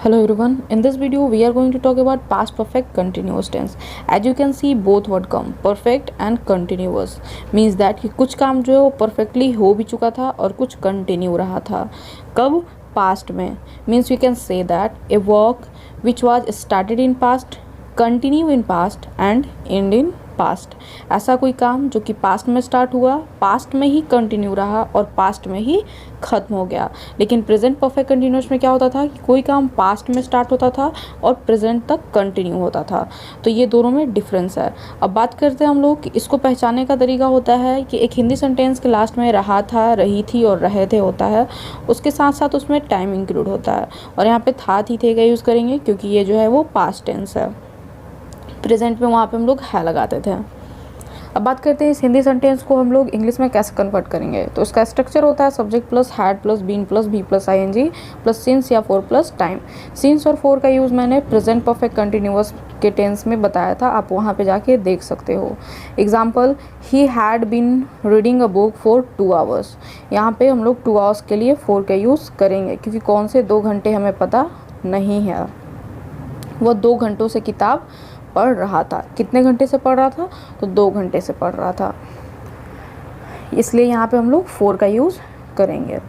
Hello everyone, in this video we are going to talk about past perfect continuous tense. As you can see both word come perfect and continuous means that कि कुछ काम जो है वो perfectly हो भी चुका था और कुछ continue रहा था. कब? past में means we can say that a work which was started in past continue in past and end in past. ऐसा कोई काम जो कि पास्ट में स्टार्ट हुआ, पास्ट में ही कंटिन्यू रहा और पास्ट में ही ख़त्म हो गया. लेकिन प्रेजेंट परफेक्ट कंटिन्यूस में क्या होता था कि कोई काम पास्ट में स्टार्ट होता था और प्रेजेंट तक कंटिन्यू होता था. तो ये दोनों में डिफरेंस है. अब बात करते हैं हम लोग कि इसको पहचानने का तरीका होता है कि एक हिंदी सेंटेंस के लास्ट में रहा था, रही थी और रहे थे होता है, उसके साथ साथ उसमें टाइम इंक्लूड होता है. और यहाँ पे था थी थे का यूज़ करेंगे क्योंकि ये जो है वो पास्ट टेंस है. प्रेजेंट में वहाँ पे हम लोग है लगाते थे. अब बात करते हैं इस हिंदी सेंटेंस को हम लोग इंग्लिश में कैसे कन्वर्ट करेंगे. तो इसका स्ट्रक्चर होता है subject plus had plus been plus be plus ING plus since या फॉर प्लस टाइम. सिंस और फॉर का यूज़ मैंने प्रेजेंट परफेक्ट कंटिन्यूअस के टेंस में बताया था, आप वहाँ पे जाके देख सकते हो. Example, he had been reading a book for 2 hours. यहाँ पे हम लोग 2 आवर्स के लिए फॉर का यूज़ करेंगे क्योंकि कौन से 2 घंटे हमें पता नहीं है. वो 2 घंटों से किताब पढ़ रहा था. कितने घंटे से पढ़ रहा था? तो 2 घंटे से पढ़ रहा था, इसलिए यहाँ पे हम लोग फॉर का यूज़ करेंगे.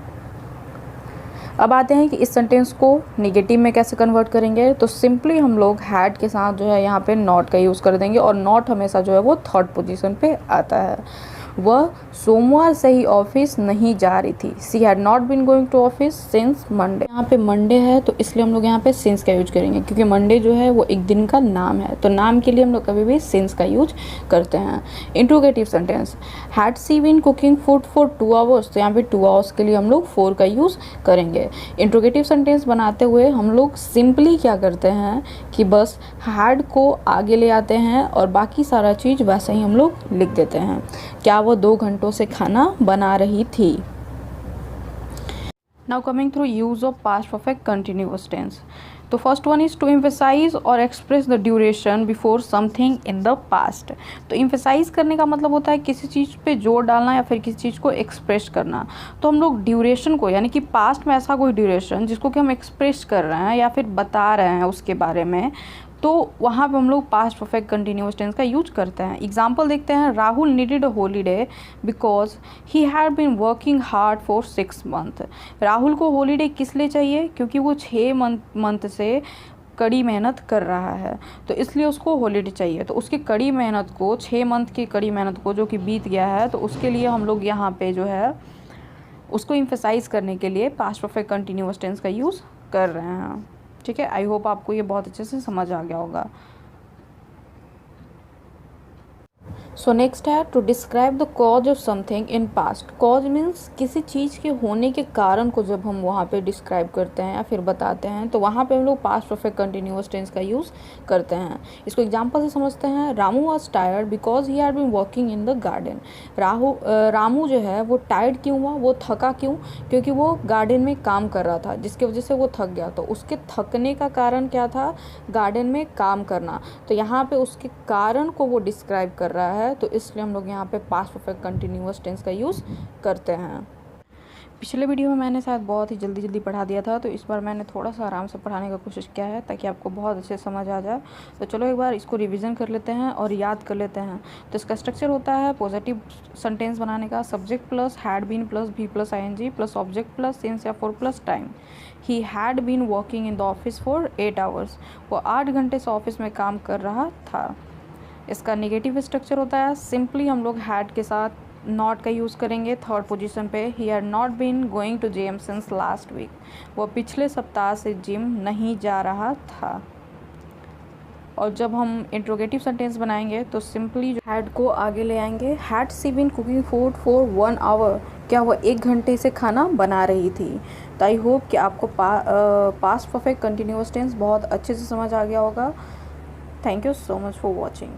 अब आते हैं कि इस सेंटेंस को नेगेटिव में कैसे कन्वर्ट करेंगे. तो सिंपली हम लोग हैड के साथ जो है यहाँ पे नॉट का यूज़ कर देंगे और नॉट हमेशा जो है वो थर्ड पोजीशन पे आता है. वह सोमवार से ही ऑफिस नहीं जा रही थी. She had not been going to office since Monday. यहाँ पे मंडे है तो इसलिए हम लोग यहाँ पे सिंस का यूज करेंगे क्योंकि मंडे जो है वो एक दिन का नाम है. तो नाम के लिए हम लोग कभी भी सिंस का यूज करते हैं. Interrogative sentence, had she been cooking food for 2 hours. तो यहाँ पे 2 आवर्स के लिए हम लोग फॉर का यूज़ करेंगे. इंट्रोगेटिव सेंटेंस बनाते हुए हम लोग सिंपली क्या करते हैं कि बस हैड को आगे ले आते हैं और बाकी सारा चीज़ वैसे ही हम लोग लिख देते हैं. क्या वो 2 घंटों से खाना बना रही थी. Now coming through use of past perfect continuous tense. तो first one is to emphasise और express the duration before something in the past. तो एम्फेसाइज करने का मतलब होता है किसी चीज़ पे जोर डालना या फिर किसी चीज़ को एक्सप्रेस करना. तो हम लोग ड्यूरेशन को यानी कि पास्ट में ऐसा कोई ड्यूरेशन जिसको कि हम एक्सप्रेस कर रहे हैं या फिर बता रहे हैं उसके बारे में, तो वहाँ पे हम लोग पास्ट परफेक्ट कंटिन्यूअस टेंस का यूज करते हैं. एग्जाम्पल देखते हैं. Rahul needed a holiday because he had been working hard for 6 month. Rahul को हॉलीडे किस लिए चाहिए? क्योंकि वो 6 मंथ से कड़ी मेहनत कर रहा है, तो इसलिए उसको हॉलीडे चाहिए. तो उसकी कड़ी मेहनत को, 6 मंथ की कड़ी मेहनत को जो कि बीत गया है, तो उसके लिए हम लोग यहाँ पे जो है उसको इम्फेसाइज करने के लिए पास्ट परफेक्ट कंटिन्यूअस टेंस का यूज़ कर रहे हैं. ठीक है, आई होप आपको ये बहुत अच्छे से समझ आ गया होगा. सो नेक्स्ट है to describe the cause of something in past. Cause means किसी चीज़ के होने के कारण को जब हम वहाँ पे डिस्क्राइब करते हैं या फिर बताते हैं तो वहाँ पे हम लोग पास्ट परफेक्ट कंटिन्यूअस टेंस का यूज़ करते हैं. इसको एग्जांपल से समझते हैं. Ramu was tired because he had been working in the garden. Ramu जो है वो टायर्ड क्यों हुआ, वो थका क्यों? क्योंकि वो गार्डन में काम कर रहा था जिसकी वजह से वो थक गया. तो उसके थकने का कारण क्या था? गार्डन में काम करना. तो यहाँ पे उसके कारण को वो डिस्क्राइब कर रहा है, तो इसलिए हम लोग यहाँ पे पास्ट परफेक्ट कंटिन्यूअस टेंस का यूज़ करते हैं. पिछले वीडियो में मैंने शायद बहुत ही जल्दी पढ़ा दिया था, तो इस बार मैंने थोड़ा सा आराम से पढ़ाने का कोशिश किया है ताकि आपको बहुत अच्छे से समझ आ जाए. तो चलो एक बार इसको रिवीजन कर लेते हैं और याद कर लेते हैं. तो इसका स्ट्रक्चर होता है पॉजिटिव सेंटेंस बनाने का. Subject plus had been plus be plus ING plus object plus since या for plus time. He had been working in the office for 8 hours. वो 8 घंटे से ऑफिस में काम कर रहा था. इसका नेगेटिव स्ट्रक्चर होता है. सिंपली हम लोग हैड के साथ नॉट का यूज़ करेंगे थर्ड पोजीशन पे. He had not been going to gym since last week. वो पिछले सप्ताह से जिम नहीं जा रहा था. और जब हम इंट्रोगेटिव सेंटेंस बनाएंगे तो सिंपली हैड को आगे ले आएंगे. Had she been cooking food for 1 hour. क्या वो 1 घंटे से खाना बना रही थी? तो आई होप कि आपको पास्ट परफेक्ट कंटिन्यूअस टेंस बहुत अच्छे से समझ आ गया होगा. Thank you so much for watching.